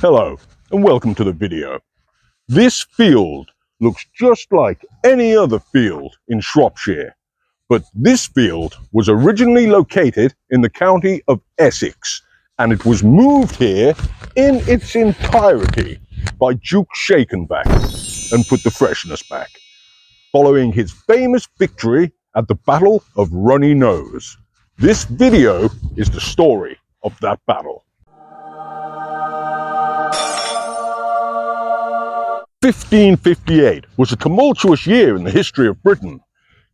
Hello and welcome to the video. This field looks just like any other field in Shropshire, but this field was originally located in the county of Essex and it was moved here in its entirety by Duke Shakenback and put the freshness back, following his famous victory at the Battle of Runny Nose. This video is the story of that battle. 1558 was a tumultuous year in the history of Britain.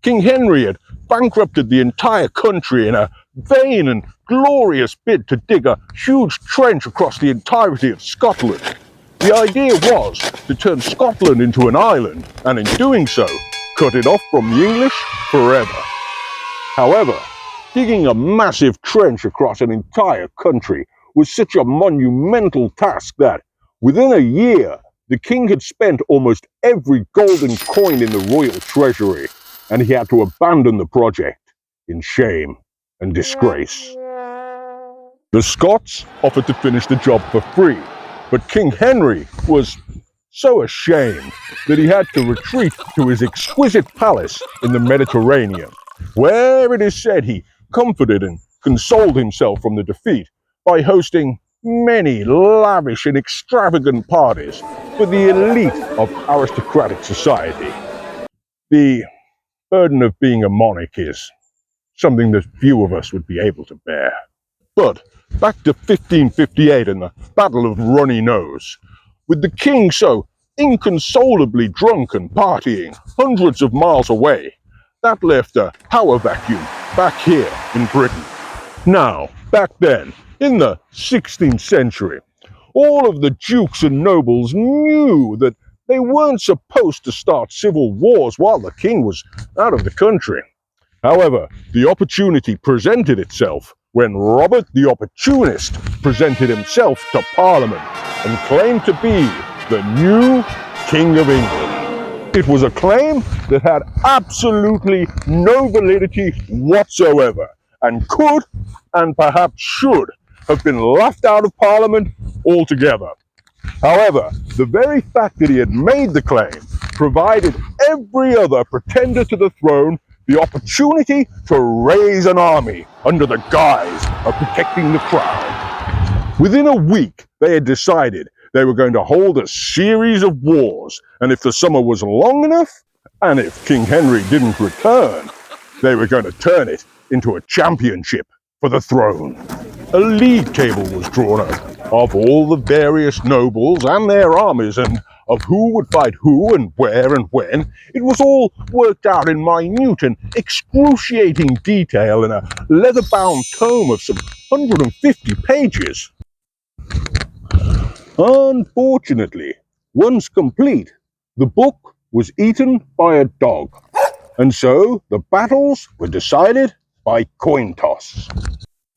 King Henry had bankrupted the entire country in a vain and glorious bid to dig a huge trench across the entirety of Scotland. The idea was to turn Scotland into an island, and in doing so, cut it off from the English forever. However, digging a massive trench across an entire country was such a monumental task that, within a year, the king had spent almost every golden coin in the royal treasury, and he had to abandon the project in shame and disgrace. The Scots offered to finish the job for free, but King Henry was so ashamed that he had to retreat to his exquisite palace in the Mediterranean, where it is said he comforted and consoled himself from the defeat by hosting many lavish and extravagant parties for the elite of aristocratic society. The burden of being a monarch is something that few of us would be able to bear. But back to 1558 and the Battle of Runny Nose. With the king so inconsolably drunk and partying hundreds of miles away, that left a power vacuum back here in Britain. Now, back then, in the 16th century, all of the dukes and nobles knew that they weren't supposed to start civil wars while the king was out of the country. However, the opportunity presented itself when Robert the Opportunist presented himself to Parliament and claimed to be the new King of England. It was a claim that had absolutely no validity whatsoever and could, and perhaps should, have been laughed out of Parliament altogether. However, the very fact that he had made the claim provided every other pretender to the throne the opportunity to raise an army under the guise of protecting the crown. Within a week, they had decided they were going to hold a series of wars, and if the summer was long enough, and if King Henry didn't return, they were going to turn it into a championship for the throne. A league table was drawn up of all the various nobles and their armies, and of who would fight who and where and when. It was all worked out in minute and excruciating detail in a leather-bound tome of some 150 pages. Unfortunately, once complete, the book was eaten by a dog, and so the battles were decided by coin toss.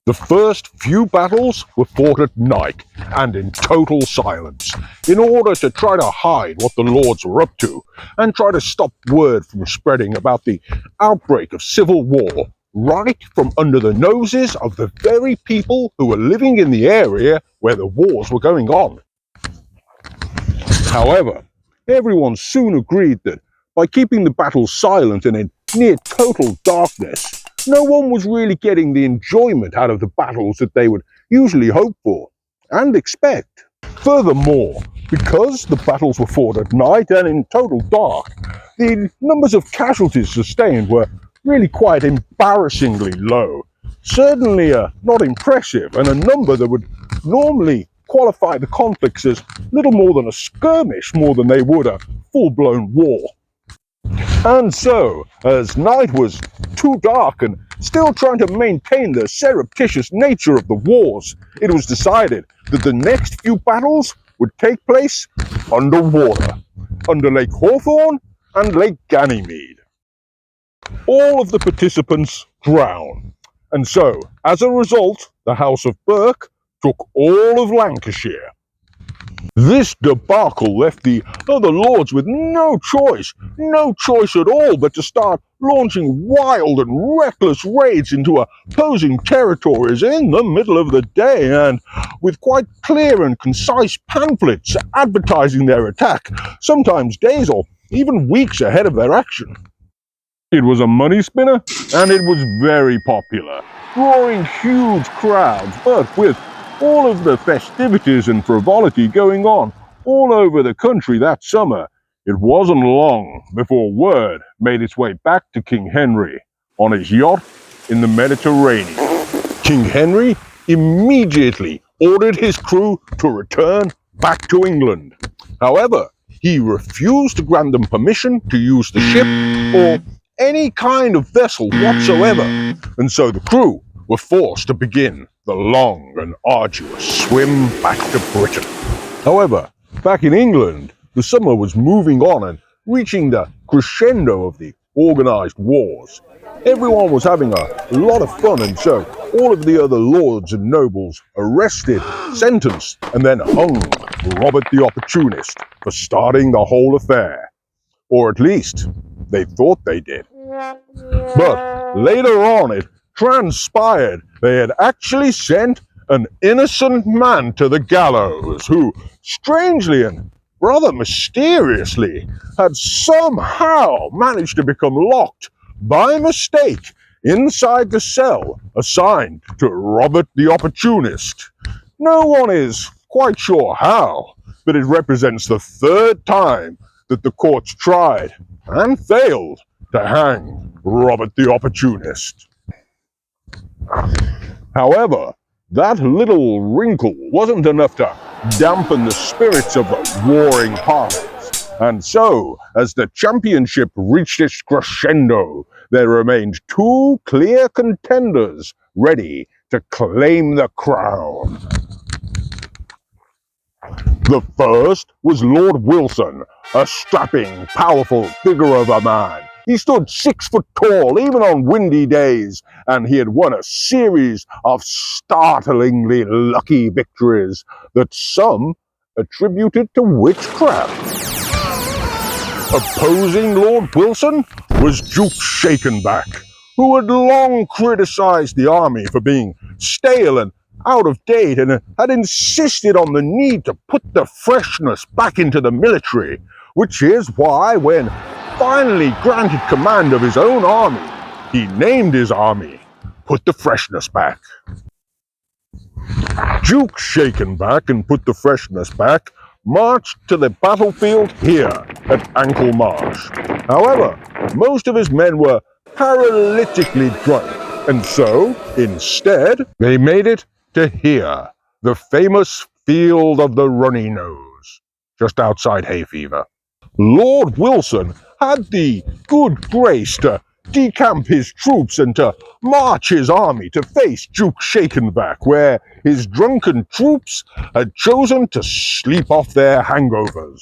The first few battles were fought at night and in total silence, in order to try to hide what the lords were up to and try to stop word from spreading about the outbreak of civil war right from under the noses of the very people who were living in the area where the wars were going on. However, everyone soon agreed that by keeping the battles silent and in near total darkness, no one was really getting the enjoyment out of the battles that they would usually hope for and expect. Furthermore, because the battles were fought at night and in total dark, the numbers of casualties sustained were really quite embarrassingly low. Certainly not impressive, and a number that would normally qualify the conflicts as little more than a skirmish more than they would a full-blown war. And so, as night was too dark and still trying to maintain the surreptitious nature of the wars, it was decided that the next few battles would take place underwater, under Lake Hawthorne and Lake Ganymede. All of the participants drowned, and so, as a result, the House of Burke took all of Lancashire. This debacle left the other lords with no choice at all but to start launching wild and reckless raids into opposing territories in the middle of the day, and with quite clear and concise pamphlets advertising their attack, sometimes days or even weeks ahead of their action. It was a money spinner, and it was very popular, drawing huge crowds, but with all of the festivities and frivolity going on all over the country that summer, it wasn't long before word made its way back to King Henry on his yacht in the Mediterranean. King Henry immediately ordered his crew to return back to England. However, he refused to grant them permission to use the ship or any kind of vessel whatsoever, and so the crew were forced to begin the long and arduous swim back to Britain. However, back in England, the summer was moving on and reaching the crescendo of the organised wars. Everyone was having a lot of fun, and so all of the other lords and nobles arrested, sentenced, and then hung Robert the Opportunist for starting the whole affair. Or at least, they thought they did. But later on, it transpired they had actually sent an innocent man to the gallows who, strangely and rather mysteriously, had somehow managed to become locked by mistake inside the cell assigned to Robert the Opportunist. No one is quite sure how, but it represents the third time that the courts tried and failed to hang Robert the Opportunist. However, that little wrinkle wasn't enough to dampen the spirits of the warring parties, and so, as the championship reached its crescendo, there remained two clear contenders ready to claim the crown. The first was Lord Wilson, a strapping, powerful figure of a man. He stood 6 foot tall, even on windy days, and he had won a series of startlingly lucky victories that some attributed to witchcraft. Opposing Lord Wilson was Duke Shakenback, who had long criticized the army for being stale and out of date, and had insisted on the need to put the freshness back into the military, which is why, when finally granted command of his own army, he named his army Put the Freshness Back. Duke Shakenback and Put the Freshness Back marched to the battlefield here at Ankle Marsh. However, most of his men were paralytically drunk, and so, instead, they made it to here, the famous field of the Runny Nose, just outside hay fever. Lord Wilson had the good grace to decamp his troops and to march his army to face Duke Shakenback, where his drunken troops had chosen to sleep off their hangovers.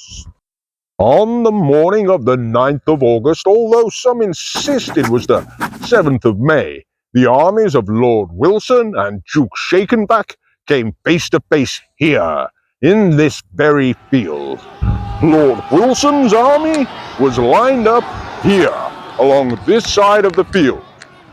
On the morning of the 9th of August, although some insist it was the 7th of May, the armies of Lord Wilson and Duke Shakenback came face to face here, in this very field. Lord Wilson's army was lined up here, along this side of the field,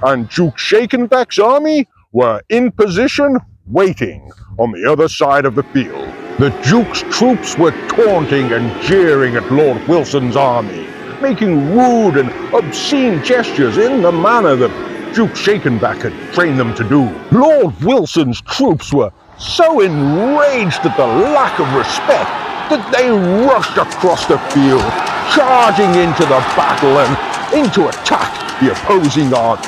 and Duke Shakenback's army were in position, waiting on the other side of the field. The Duke's troops were taunting and jeering at Lord Wilson's army, making rude and obscene gestures in the manner that Duke Shakenback had trained them to do. Lord Wilson's troops were so enraged at the lack of respect that they rushed across the field, charging into the battle and into attack the opposing army.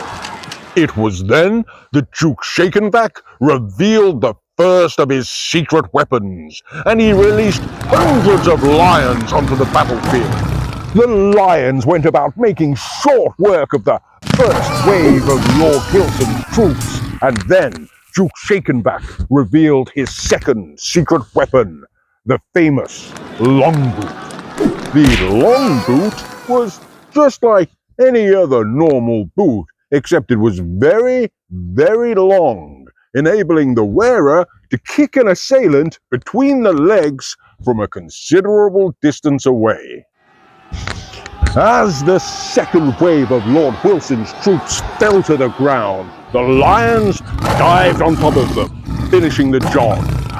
It was then that Duke Shakenback revealed the first of his secret weapons, and he released hundreds of lions onto the battlefield. The lions went about making short work of the first wave of Lord Wilson's troops, and then Duke Shakenback revealed his second secret weapon, the famous longboot. The longboot was just like any other normal boot, except it was very, very long, enabling the wearer to kick an assailant between the legs from a considerable distance away. As the second wave of Lord Wilson's troops fell to the ground, the lions dived on top of them, finishing the job.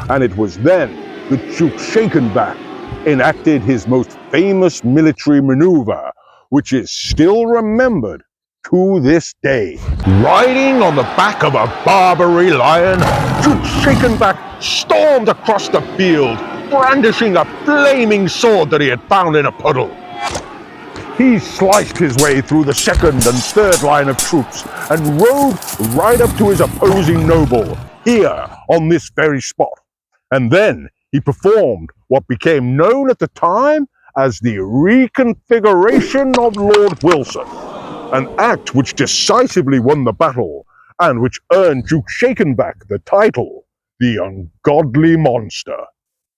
And it was then that Duke Shakenback enacted his most famous military maneuver, which is still remembered to this day. Riding on the back of a Barbary lion, Duke Shakenback stormed across the field, brandishing a flaming sword that he had found in a puddle. He sliced his way through the second and third line of troops and rode right up to his opposing noble, here on this very spot. And then he performed what became known at the time as the reconfiguration of Lord Wilson, an act which decisively won the battle and which earned Duke Shakenback the title, the Ungodly Monster.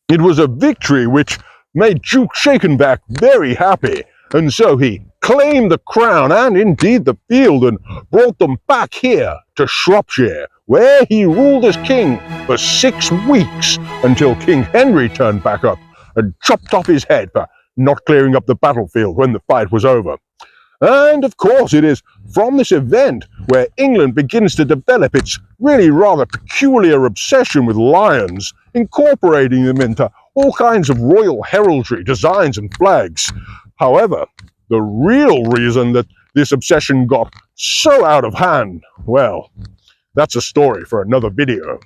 It was a victory which made Duke Shakenback very happy, and so he claimed the crown and indeed the field and brought them back here to Shropshire, where he ruled as king for 6 weeks until King Henry turned back up and chopped off his head for not clearing up the battlefield when the fight was over. And of course it is from this event where England begins to develop its really rather peculiar obsession with lions, incorporating them into all kinds of royal heraldry, designs and flags. However, the real reason that this obsession got so out of hand, well, that's a story for another video.